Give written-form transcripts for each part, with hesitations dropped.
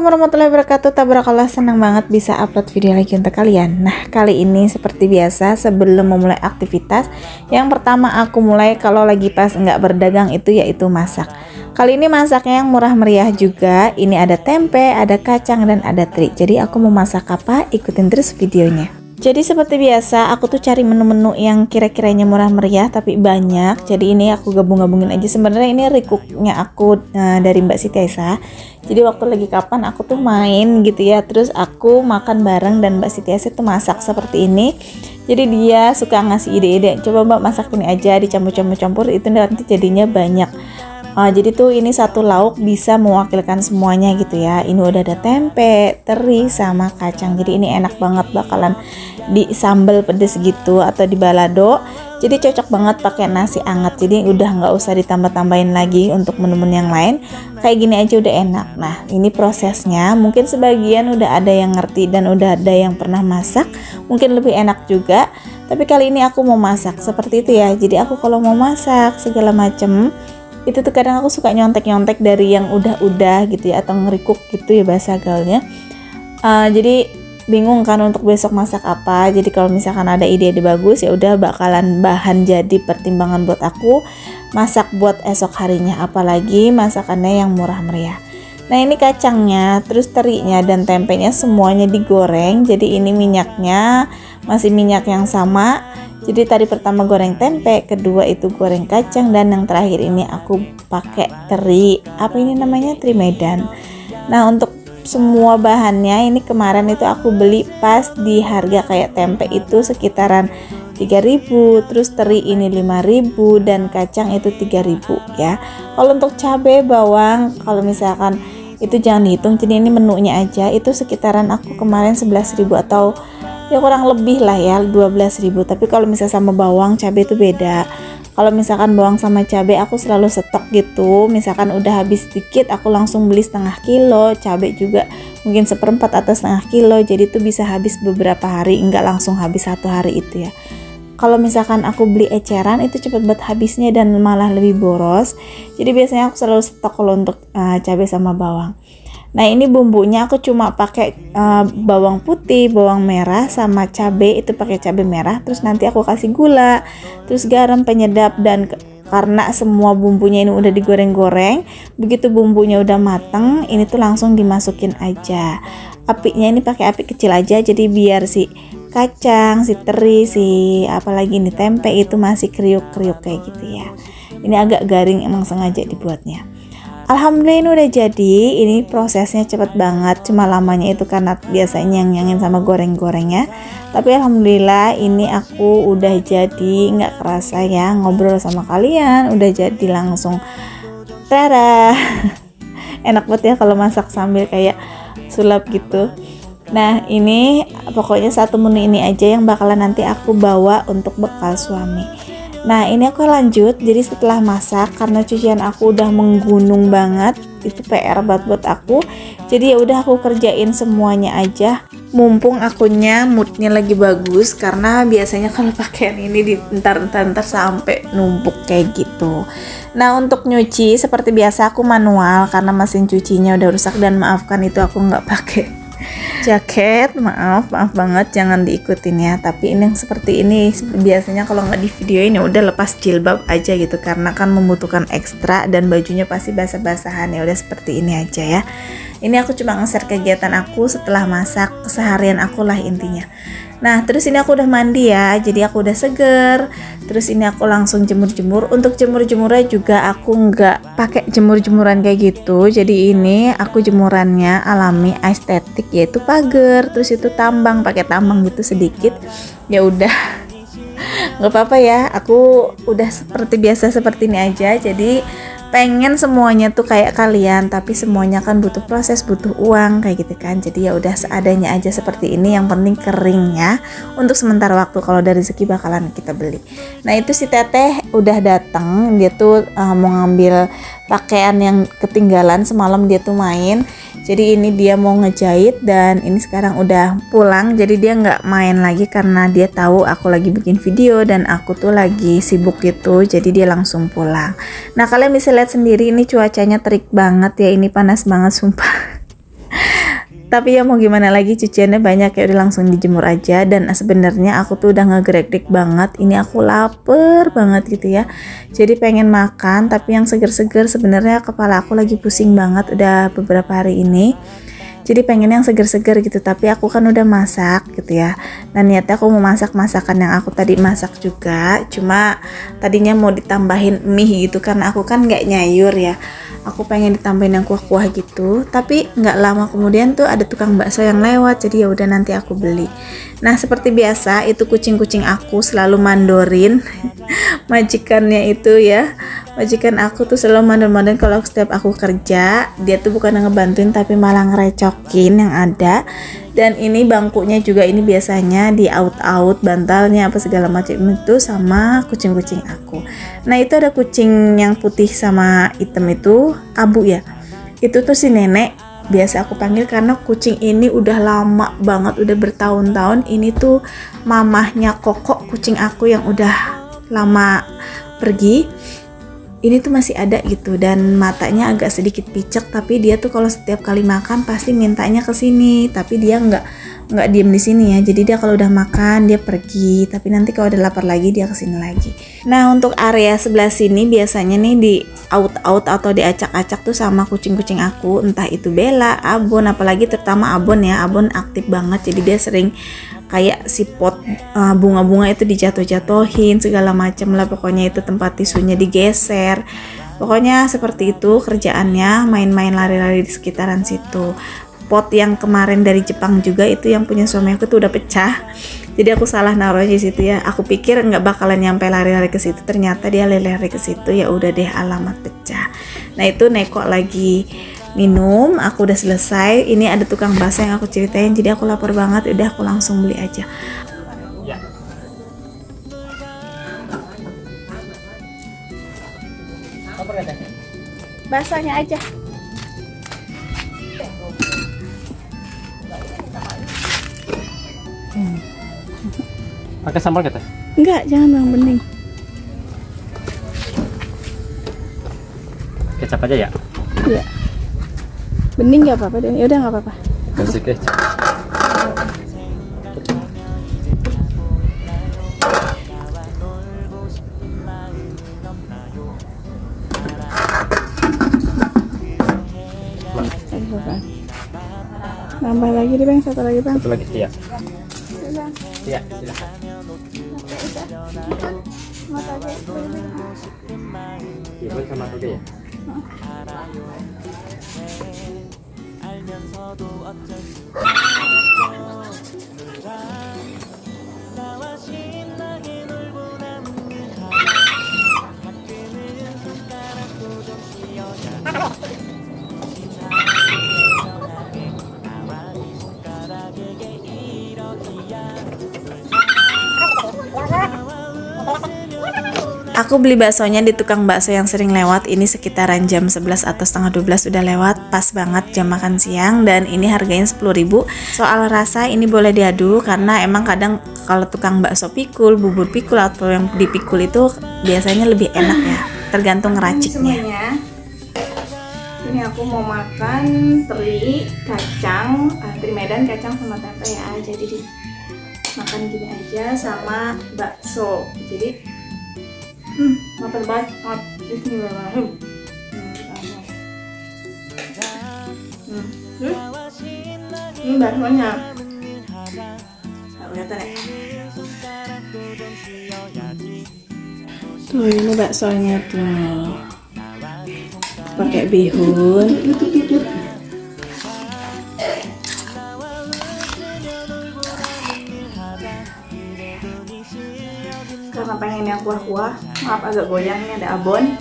Assalamualaikum warahmatullahi wabarakatuh. Tabarakallah, senang banget bisa upload video lagi untuk kalian. Nah, kali ini seperti biasa sebelum memulai aktivitas, yang pertama aku mulai kalau lagi pas nggak berdagang itu yaitu masak. Kali ini masaknya yang murah meriah juga. Ini ada tempe, ada kacang, dan ada teri. Jadi aku mau masak apa? Ikutin terus videonya. Jadi seperti biasa aku tuh cari menu-menu yang kira-kiranya murah meriah tapi banyak. Jadi ini aku gabung-gabungin aja. Sebenarnya ini recooknya aku dari Mbak Siti Aisyah. Jadi waktu lagi kapan aku tuh main gitu ya, terus aku makan bareng dan Mbak Siti Aisyah tuh masak seperti ini. Jadi dia suka ngasih ide-ide, coba Mbak masak ini aja, dicampur-campur itu nanti jadinya banyak. Jadi tuh ini satu lauk bisa mewakilkan semuanya gitu ya. Ini udah ada tempe, teri, sama kacang. Jadi ini enak banget, bakalan di sambal pedes gitu atau di balado. Jadi cocok banget pakai nasi anget. Jadi udah nggak usah ditambah-tambahin lagi untuk menu-menu yang lain. Kayak gini aja udah enak. Nah, ini prosesnya. Mungkin sebagian udah ada yang ngerti dan udah ada yang pernah masak. Mungkin lebih enak juga. Tapi kali ini aku mau masak seperti itu ya. Jadi aku kalau mau masak segala macem itu tuh kadang aku suka nyontek-nyontek dari yang udah-udah gitu ya, atau ngerikuk gitu ya bahasa gaulnya. Jadi bingung kan untuk besok masak apa. Jadi kalau misalkan ada ide-ide bagus ya udah bakalan bahan jadi pertimbangan buat aku masak buat esok harinya, apalagi masakannya yang murah meriah. Nah, ini kacangnya, terus terinya dan tempenya semuanya digoreng. Jadi ini minyaknya masih minyak yang sama. Jadi tadi pertama goreng tempe, kedua itu goreng kacang, dan yang terakhir ini aku pakai teri, apa ini namanya, teri Medan. Nah, untuk semua bahannya ini kemarin itu aku beli pas di harga kayak tempe itu sekitaran 3.000, terus teri ini 5.000 dan kacang itu 3.000 ya. Kalau untuk cabai, bawang, kalau misalkan itu jangan dihitung, jadi ini menunya aja, itu sekitaran aku kemarin 11.000 atau ya kurang lebih lah ya 12.000. Tapi kalau misalnya sama bawang cabai itu beda. Kalau misalkan bawang sama cabai aku selalu stok gitu, misalkan udah habis dikit aku langsung beli setengah kilo, cabai juga mungkin 1/4 atau setengah kilo, jadi itu bisa habis beberapa hari, enggak langsung habis satu hari itu ya. Kalau misalkan aku beli eceran itu cepet banget habisnya dan malah lebih boros. Jadi biasanya aku selalu stok kalau untuk cabai sama bawang. Nah, ini bumbunya aku cuma pakai bawang putih, bawang merah, sama cabai, itu pakai cabai merah. Terus nanti aku kasih gula, terus garam, penyedap, dan karena semua bumbunya ini udah digoreng-goreng, begitu bumbunya udah mateng, ini tuh langsung dimasukin aja. Apinya ini pakai api kecil aja, jadi biar si kacang, si teri, si apalagi ini tempe itu masih kriuk-kriuk kayak gitu ya. Ini agak garing, emang sengaja dibuatnya. Alhamdulillah ini udah jadi. Ini prosesnya cepet banget, cuma lamanya itu karena biasanya nyangin sama goreng-gorengnya. Tapi alhamdulillah ini aku udah jadi, nggak kerasa ya ngobrol sama kalian, udah jadi langsung tara. Enak banget ya kalau masak sambil kayak sulap gitu. Nah, ini pokoknya satu menu ini aja yang bakalan nanti aku bawa untuk bekal suami. Nah, ini aku lanjut. Jadi setelah masak, karena cucian aku udah menggunung banget, itu PR buat aku. Jadi ya udah aku kerjain semuanya aja. Mumpung akunya moodnya lagi bagus, karena biasanya kalau pakaian ini ntar sampai numpuk kayak gitu. Nah, untuk nyuci seperti biasa aku manual karena mesin cucinya udah rusak, dan maafkan itu aku nggak pakai jaket, maaf banget, jangan diikutin ya. Tapi ini yang seperti ini biasanya kalau nggak di video ini udah lepas jilbab aja gitu, karena kan membutuhkan ekstra dan bajunya pasti basah-basahan. Ya udah seperti ini aja ya. Ini aku cuma nge-share kegiatan aku setelah masak, keseharian aku lah intinya. Nah, terus ini aku udah mandi ya, jadi aku udah seger. Terus ini aku langsung jemur-jemur. Untuk jemur-jemurnya juga aku nggak pakai jemur-jemuran kayak gitu. Jadi ini aku jemurannya alami, estetik, yaitu pagar. Terus itu tambang, pakai tambang gitu sedikit. Ya udah, nggak apa-apa ya. Aku udah seperti biasa seperti ini aja. Jadi pengen semuanya tuh kayak kalian, tapi semuanya kan butuh proses, butuh uang kayak gitu kan. Jadi ya udah seadanya aja seperti ini, yang penting kering ya. Untuk sementara waktu, kalau dari rezeki bakalan kita beli. Nah, itu si teteh udah datang, dia tuh mau ngambil pakaian yang ketinggalan semalam, dia tuh main. Jadi ini dia mau ngejahit, dan ini sekarang udah pulang. Jadi dia nggak main lagi karena dia tahu aku lagi bikin video dan aku tuh lagi sibuk gitu. Jadi dia langsung pulang. Nah, kalian bisa lihat sendiri ini cuacanya terik banget ya, ini panas banget sumpah. Tapi ya mau gimana lagi, cuciannya banyak ya udah langsung dijemur aja. Dan sebenarnya aku tuh udah ngegrek-grek banget, ini aku lapar banget gitu ya, jadi pengen makan tapi yang seger-seger. Sebenarnya kepala aku lagi pusing banget udah beberapa hari ini, jadi pengen yang seger-seger gitu. Tapi aku kan udah masak gitu ya, dan niatnya aku mau masak masakan yang aku tadi masak juga, cuma tadinya mau ditambahin mie gitu karena aku kan nggak nyayur ya, aku pengen ditambahin yang kuah-kuah gitu. Tapi nggak lama kemudian tuh ada tukang bakso yang lewat, jadi ya udah nanti aku beli. Nah seperti biasa itu kucing-kucing aku selalu mandorin majikannya itu ya, majikan aku tuh selalu mandor-mandor kalau setiap aku kerja. Dia tuh bukan ngebantuin tapi malah ngerecokin yang ada. Dan ini bangkunya juga ini biasanya di out bantalnya apa segala macam itu sama kucing-kucing aku. Nah itu ada kucing yang putih sama hitam itu abu ya, itu tuh si nenek biasa aku panggil karena kucing ini udah lama banget, udah bertahun-tahun. Ini tuh mamahnya Koko, kucing aku yang udah lama pergi. Ini tuh masih ada gitu, dan matanya agak sedikit picek, tapi dia tuh kalau setiap kali makan pasti mintanya ke sini, tapi dia nggak diem di sini ya. Jadi dia kalau udah makan dia pergi, tapi nanti kalau udah lapar lagi dia kesini lagi. Nah untuk area sebelah sini biasanya nih di out atau diacak-acak tuh sama kucing-kucing aku, entah itu Bella, Abon, apalagi terutama Abon ya. Abon aktif banget, jadi dia sering kayak si pot bunga-bunga itu dijatuh-jatuhin segala macam lah, pokoknya itu tempat tisunya digeser. Pokoknya seperti itu kerjaannya, main-main lari-lari di sekitaran situ. Pot yang kemarin dari Jepang juga itu yang punya suami aku tuh udah pecah, jadi aku salah naruhnya di situ ya. Aku pikir nggak bakalan nyampe lari-lari ke situ, ternyata dia lari-lari ke situ. Ya udah deh, alamat pecah. Nah itu Neko lagi minum, aku udah selesai. Ini ada tukang bakso yang aku ceritain, jadi aku lapar banget, udah aku langsung beli aja. Ya. Apa katanya? Baksonya aja. Pakai sambal kata? Enggak, jangan bang, bening. Kecap aja ya? Iya. Bening nggak apa-apa deh. Ya udah nggak apa-apa. Kasih kecap. Nambah lagi deh bang, satu lagi bang. Satu lagi, iya. Iya, silakan. Ibu sama aku ya. Aku beli baksonya di tukang bakso yang sering lewat. Ini sekitaran jam 11 atau setengah 12 udah lewat. Pas banget jam makan siang, dan ini harganya 10.000. Soal rasa ini boleh diadu, karena emang kadang kalau tukang bakso pikul, bubur pikul atau yang dipikul itu biasanya lebih enak ya, tergantung ngeraciknya. Ini aku mau makan teri kacang, teri Medan kacang sama tempe ya. Jadi makan gini aja sama bakso. Jadi makan banget. Bismillahirrahmanirrahim. Ini baksonya. Kelihatan ya? Tuh ini baksonya tuh. Pakai bihun. Karena pengen yang kuah-kuah, maaf agak goyang, ini ada abon.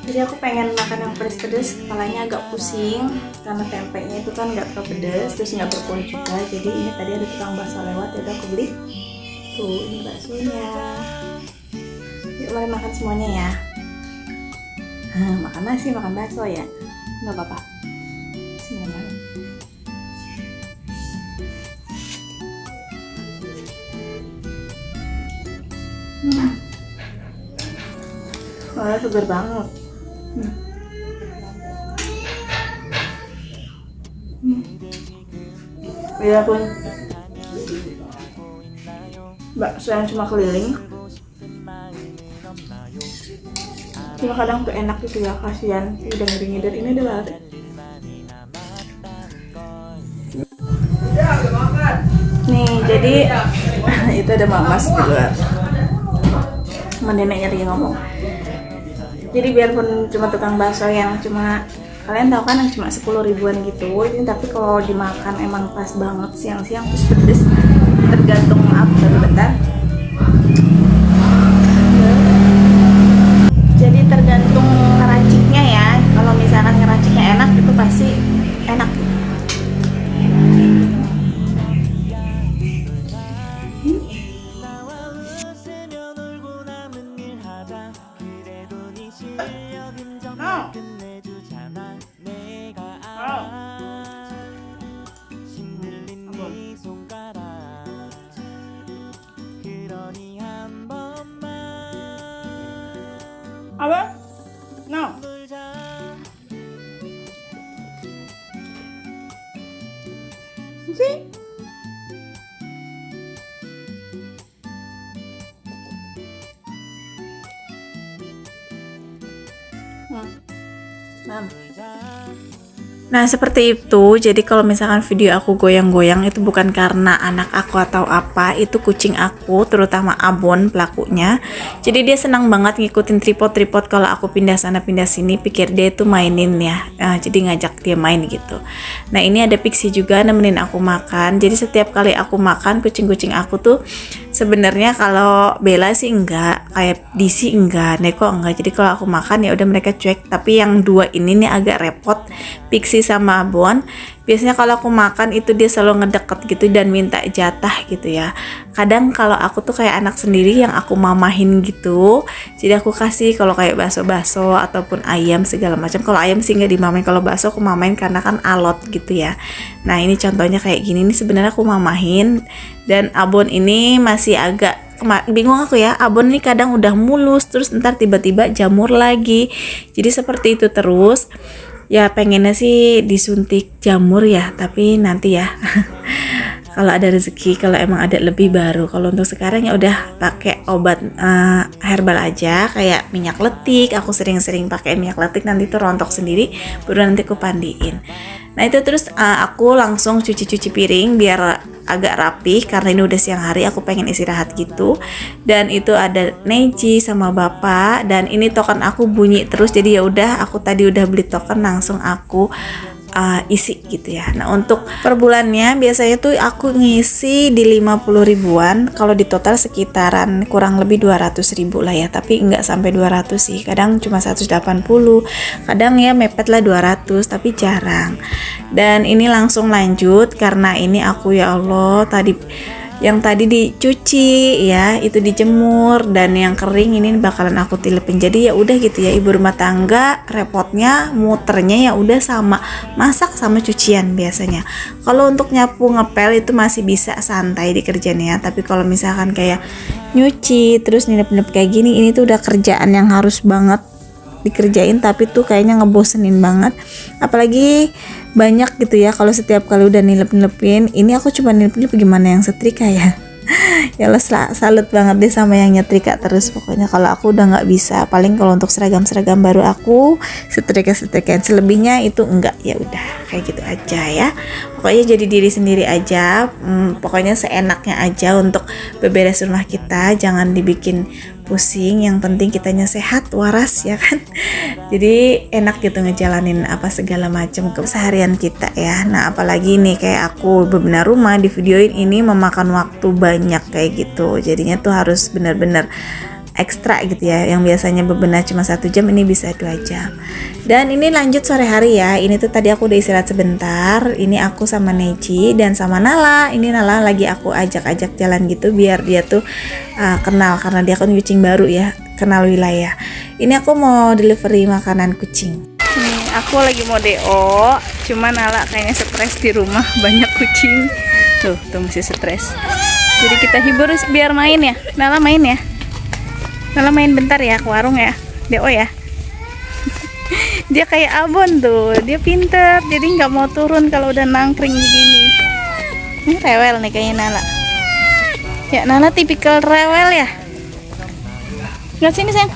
Jadi aku pengen makan yang pedes-pedes, kepalanya agak pusing karena tempenya itu kan nggak terlalu pedes, terus nggak berkuah juga. Jadi ini tadi ada tukang bakso lewat, ya udah aku beli. Tuh ini baksonya. Yuk mari makan semuanya ya. Makan nasi, makan bakso ya, nggak apa-apa. Bismillahirrahmanirrahim. Wah, segar banget. Biarpun bakso yang cuma keliling, cuma kadang tuh enak gitu ya, kasihan udah ngidar ini udah lari. Nih jadi itu ada mamas di luar, sama neneknya lagi ngomong. Jadi biarpun cuma tukang bakso yang cuma, kalian tahu kan, yang cuma 10 ribuan gitu ini, tapi kalau dimakan emang pas banget siang-siang, terus pedes, tergantung apa bentar. Jadi tergantung ngeraciknya ya, kalau misalkan ngeraciknya enak itu pasti enak. Apa? No. See? Nah seperti itu. Jadi kalau misalkan video aku goyang-goyang itu bukan karena anak aku atau apa, itu kucing aku, terutama Abon pelakunya. Jadi dia senang banget ngikutin tripod kalau aku pindah sana pindah sini, pikir dia itu mainin ya. Jadi ngajak dia main gitu. Nah ini ada Pixie juga nemenin aku makan. Jadi setiap kali aku makan, kucing-kucing aku tuh sebenarnya, kalau Bella sih enggak, kayak DC enggak, Neko enggak. Jadi kalau aku makan ya udah mereka cuek. Tapi yang dua ini nih agak repot, Pixie sama Abon. Biasanya kalau aku makan itu dia selalu ngedeket gitu dan minta jatah gitu ya. Kadang kalau aku tuh kayak anak sendiri yang aku mamahin gitu. Jadi aku kasih kalau kayak bakso-bakso ataupun ayam segala macam. Kalau ayam sih nggak dimamain, kalau bakso aku mamain karena kan alot gitu ya. Nah ini contohnya kayak gini, ini sebenarnya aku mamahin. Dan Abon ini masih agak bingung aku ya, Abon ini kadang udah mulus, terus ntar tiba-tiba jamur lagi. Jadi seperti itu terus. Ya pengennya sih disuntik jamur ya, tapi nanti ya kalau ada rezeki, kalau emang ada lebih baru. Kalau untuk sekarang ya udah pakai obat herbal aja, kayak minyak letik. Aku sering-sering pakai minyak letik, nanti tuh rontok sendiri, baru nanti aku pandiin. Nah itu terus aku langsung cuci-cuci piring biar agak rapih, karena ini udah siang hari, aku pengen istirahat gitu. Dan itu ada Neji sama Bapak, dan ini token aku bunyi terus, jadi ya udah aku tadi udah beli token, langsung aku isi gitu ya. Nah untuk per bulannya biasanya tuh aku ngisi di 50 ribuan, kalau di total sekitaran kurang lebih 200 ribu lah ya, tapi nggak sampai 200 sih, kadang cuma 180, kadang ya mepet lah 200, tapi jarang. Dan ini langsung lanjut karena ini aku, ya Allah, yang tadi dicuci ya, itu dijemur, dan yang kering ini bakalan aku tilepin. Jadi ya udah gitu ya, ibu rumah tangga repotnya muternya ya udah sama masak sama cucian biasanya. Kalau untuk nyapu ngepel itu masih bisa santai dikerjainnya, tapi kalau misalkan kayak nyuci terus nilep-nilep kayak gini, ini tuh udah kerjaan yang harus banget dikerjain, tapi tuh kayaknya ngebosenin banget. Apalagi banyak gitu ya, kalau setiap kali udah nilep-nilepin, ini aku cuma nilep-nilep gimana yang setrika ya. Ya lo salut banget deh sama yang nyetrika terus. Pokoknya kalau aku udah nggak bisa, paling kalau untuk seragam-seragam baru aku setrika-setrikaan, selebihnya itu enggak, ya udah kayak gitu aja ya. Pokoknya jadi diri sendiri aja, pokoknya seenaknya aja untuk beberes rumah kita, jangan dibikin pusing, yang penting kitanya sehat, waras ya kan. Jadi enak gitu ngejalanin apa segala macam keseharian kita ya. Nah apalagi nih kayak aku bebenah rumah, di videoin ini memakan waktu banyak kayak gitu, jadinya tuh harus bener-bener ekstra gitu ya. Yang biasanya bebenah cuma 1 jam, ini bisa 2 jam. Dan ini lanjut sore hari ya. Ini tuh tadi aku udah istirahat sebentar. Ini aku sama Neji dan sama Nala. Ini Nala lagi aku ajak-ajak jalan gitu biar dia tuh kenal, karena dia kan kucing baru ya, kenal wilayah. Ini aku mau delivery makanan kucing. Nih aku lagi mau DO, cuma Nala kayaknya stres di rumah, banyak kucing. Tuh masih stres. Jadi kita hibur biar main ya. Nala main ya. Nala main bentar ya ke warung ya, DO ya. Dia kayak Abon tuh, dia pinter, jadi nggak mau turun kalau udah nangkring begini. Rewel nih kayaknya Nala. Ya Nala tipikal rewel ya. Lihat sini sayang.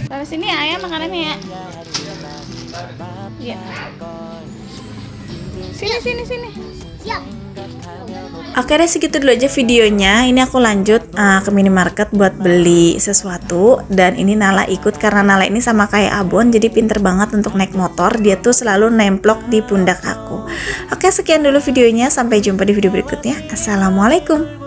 Taruh sini ya ayah makanannya ya. Ya. Sini. Siap. Oke deh, segitu dulu aja videonya. Ini aku lanjut ke minimarket buat beli sesuatu. Dan ini Nala ikut karena Nala ini sama kayak Abon, jadi pinter banget untuk naik motor. Dia tuh selalu nemplok di pundak aku. Oke, sekian dulu videonya. Sampai jumpa di video berikutnya. Assalamualaikum.